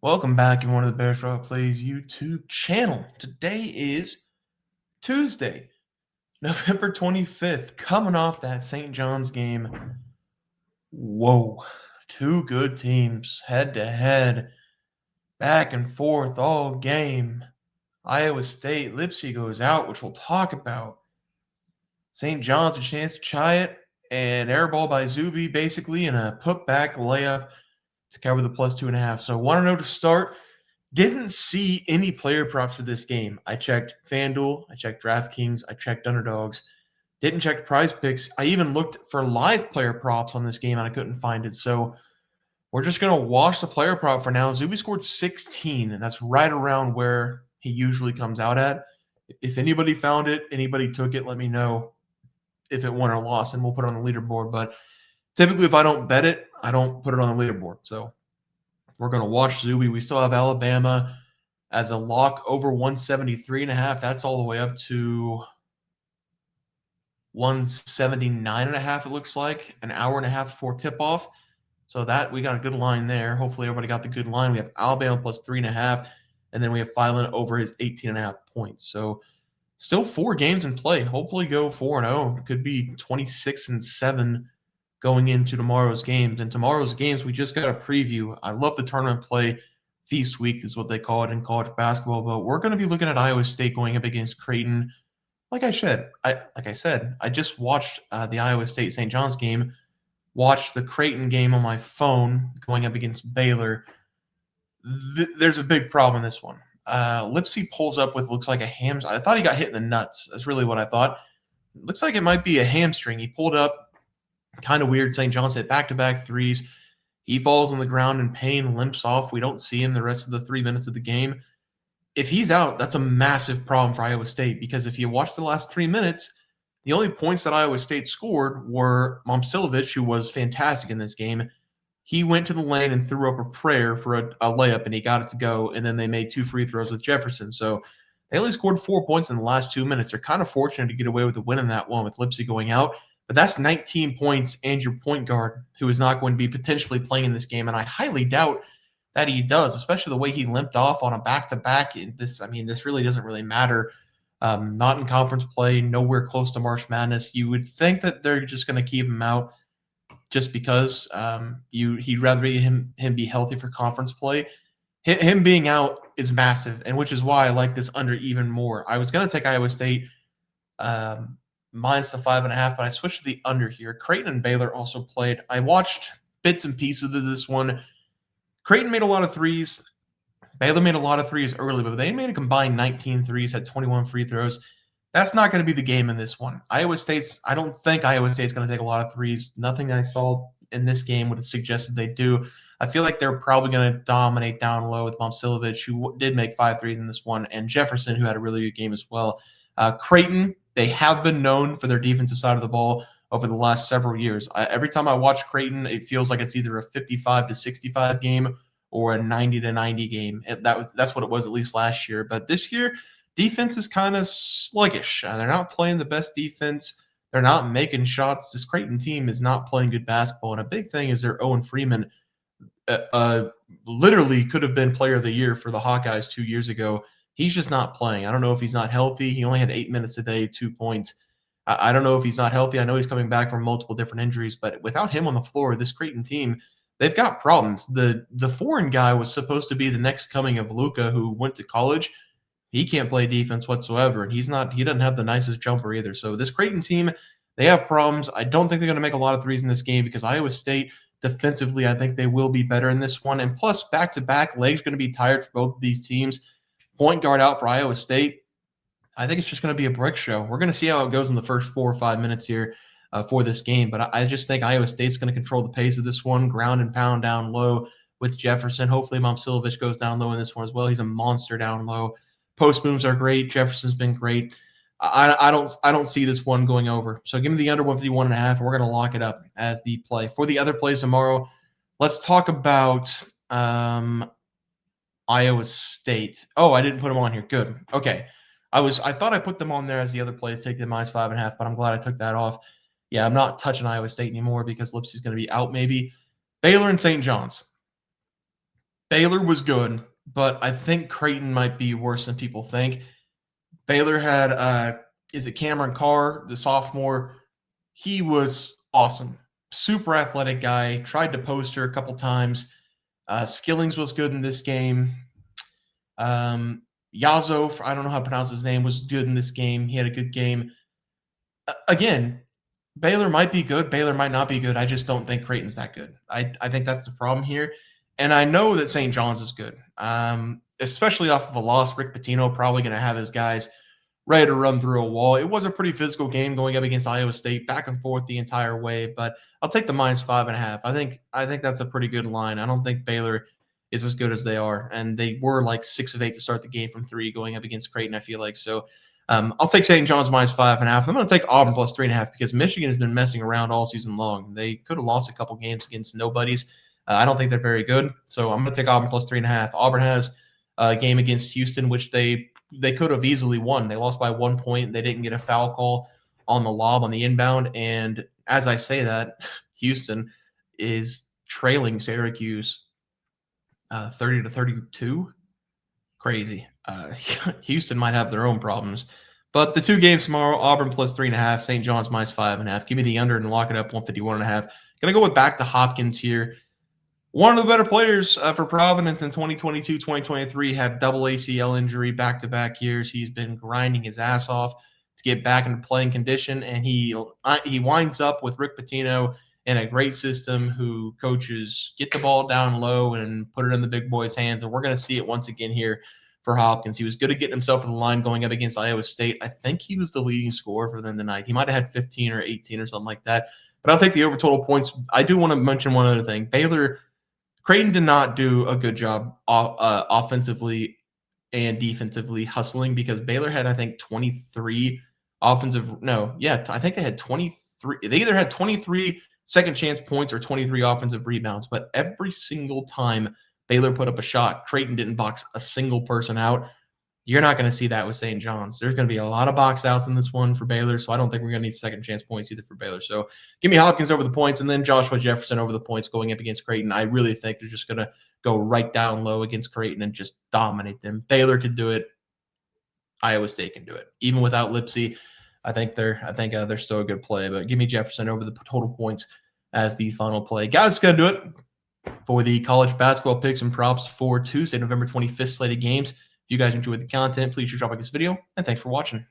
Welcome back in one of the Bears Rock Plays YouTube channel. Today is Tuesday, November 25th, coming off that St. John's game. Whoa, two good teams head to head, back and forth all game. Iowa State, Lipsy goes out, which we'll talk about. St. John's a chance to try it, and air ball by Zuby basically in a putback layup to cover the plus 2.5. So, want to know to start. Didn't see any player props for this game. I checked FanDuel, I checked DraftKings, I checked Underdogs. Didn't check Prize Picks. I even looked for live player props on this game and I couldn't find it. So we're just going to wash the player prop for now. Zuby scored 16, and that's right around where he usually comes out at. If anybody found it, anybody took it, let me know if it won or lost, and we'll put it on the leaderboard. But typically, if I don't bet it, I don't put it on the leaderboard. So we're going to watch Zuby. We still have Alabama as a lock over 173.5. That's all the way up to 179.5, it looks like. An hour and a half before tip-off. So that we got a good line there. Hopefully everybody got the good line. We have Alabama plus 3.5, and then we have Phylon over his 18.5 points. So still 4 games in play. Hopefully go 4-0. Could be 26-7 going into tomorrow's games. And tomorrow's games, we just got a preview. I love the tournament play. Feast week is what they call it in college basketball. But we're going to be looking at Iowa State going up against Creighton. Like I said, I just watched the Iowa State St. John's game. Watched the Creighton game on my phone going up against Baylor. There's a big problem in this one. Lipsy pulls up with looks like a hamstring. I thought he got hit in the nuts. That's really what I thought. Looks like it might be a hamstring. He pulled up, kind of weird. St. John's hit back-to-back threes. He falls on the ground in pain, limps off. We don't see him the rest of the 3 minutes of the game. If he's out, that's a massive problem for Iowa State, because if you watch the last 3 minutes, the only points that Iowa State scored were Momcilovic, who was fantastic in this game. He went to the lane and threw up a prayer for a layup, and he got it to go, and then they made 2 free throws with Jefferson. So they only scored 4 points in the last 2 minutes. They're kind of fortunate to get away with the win in that one with Lipsy going out. But that's 19 points and your point guard, who is not going to be potentially playing in this game. And I highly doubt that he does, especially the way he limped off on a back-to-back. This really doesn't really matter. Not in conference play, nowhere close to March Madness. You would think that they're just going to keep him out just because he'd rather him be healthy for conference play. Him being out is massive, and which is why I like this under even more. I was going to take Iowa State minus the 5.5, but I switched to the under here. Creighton and Baylor also played. I watched bits and pieces of this one. Creighton made a lot of threes. Baylor made a lot of threes early, but they made a combined 19 threes, had 21 free throws. That's not going to be the game in this one. I don't think Iowa State's going to take a lot of threes. Nothing I saw in this game would have suggested they do. I feel like they're probably going to dominate down low with Momcilovic, who did make 5 threes in this one, and Jefferson, who had a really good game as well. Creighton, they have been known for their defensive side of the ball over the last several years. Every time I watch Creighton, it feels like it's either a 55-65 game or a 90-90 game. That's what it was at least last year. But this year, defense is kind of sluggish. They're not playing the best defense. They're not making shots. This Creighton team is not playing good basketball. And a big thing is their Owen Freeman literally could have been player of the year for the Hawkeyes 2 years ago. He's just not playing. I don't know if he's not healthy. He only had 8 minutes a day, 2 points. I don't know if he's not healthy. I know he's coming back from multiple different injuries, but without him on the floor, this Creighton team, they've got problems. The foreign guy was supposed to be the next coming of Luka, who went to college. He can't play defense whatsoever, and he doesn't have the nicest jumper either. So this Creighton team, they have problems. I don't think they're going to make a lot of threes in this game because Iowa State, defensively, I think they will be better in this one. And plus, back-to-back, legs going to be tired for both of these teams. Point guard out for Iowa State. I think it's just going to be a brick show. We're going to see how it goes in the first 4 or 5 minutes here for this game. But I just think Iowa State's going to control the pace of this one, ground and pound down low with Jefferson. Hopefully, Momcilovic goes down low in this one as well. He's a monster down low. Post moves are great. Jefferson's been great. I don't see this one going over. So give me the under 151.5, and we're going to lock it up as the play. For the other plays tomorrow, let's talk about Iowa State. Oh, I didn't put them on here. Good. Okay. I thought I put them on there as the other plays, take the minus 5.5, but I'm glad I took that off. Yeah, I'm not touching Iowa State anymore because Lipsy's going to be out maybe. Baylor and St. John's. Baylor was good, but I think Creighton might be worse than people think. Baylor had is it Cameron Carr, the sophomore? He was awesome. Super athletic guy. Tried to poster a couple times. Skillings was good in this game. Yazo, I don't know how to pronounce his name, was good in this game. He had a good game. Again, Baylor might be good. Baylor might not be good. I just don't think Creighton's that good. I think that's the problem here. And I know that St. John's is good, especially off of a loss. Rick Pitino probably going to have his guys ready to run through a wall. It was a pretty physical game going up against Iowa State, back and forth the entire way. But I'll take the -5.5. I think that's a pretty good line. I don't think Baylor is as good as they are, and they were like 6 of 8 to start the game from 3 going up against Creighton. I feel like so. I'll take St. John's -5.5. I'm going to take Auburn +3.5 because Michigan has been messing around all season long. They could have lost a couple games against nobodies. I don't think they're very good, so I'm going to take Auburn +3.5. Auburn has a game against Houston, which they could have easily won. They lost by 1 point. They didn't get a foul call on the lob on the inbound. And as I say that, Houston is trailing Syracuse 30-32. Crazy. Houston might have their own problems. But the 2 games tomorrow, Auburn +3.5, St. John's -5.5. Give me the under and lock it up 151.5. Gonna go with back to Hopkins here. One of the better players for Providence in 2022, 2023 had double ACL injury back-to-back years. He's been grinding his ass off to get back into playing condition, and he winds up with Rick Pitino and a great system who coaches get the ball down low and put it in the big boys' hands, and we're going to see it once again here for Hopkins. He was good at getting himself in the line going up against Iowa State. I think he was the leading scorer for them tonight. He might have had 15 or 18 or something like that, but I'll take the over total points. I do want to mention one other thing. Creighton did not do a good job offensively and defensively hustling because Baylor had, I think, 23 offensive. No, yeah, I think they had 23. They either had 23 second chance points or 23 offensive rebounds, but every single time Baylor put up a shot, Creighton didn't box a single person out. You're not going to see that with St. John's. There's going to be a lot of box outs in this one for Baylor, so I don't think we're going to need second chance points either for Baylor. So give me Hopkins over the points and then Joshua Jefferson over the points going up against Creighton. I really think they're just going to go right down low against Creighton and just dominate them. Baylor could do it. Iowa State can do it. Even without Lipsy, I think they're still a good play. But give me Jefferson over the total points as the final play. Guys, it's going to do it for the college basketball picks and props for Tuesday, November 25th slated games. If you guys enjoyed the content, please drop a like this video, and thanks for watching.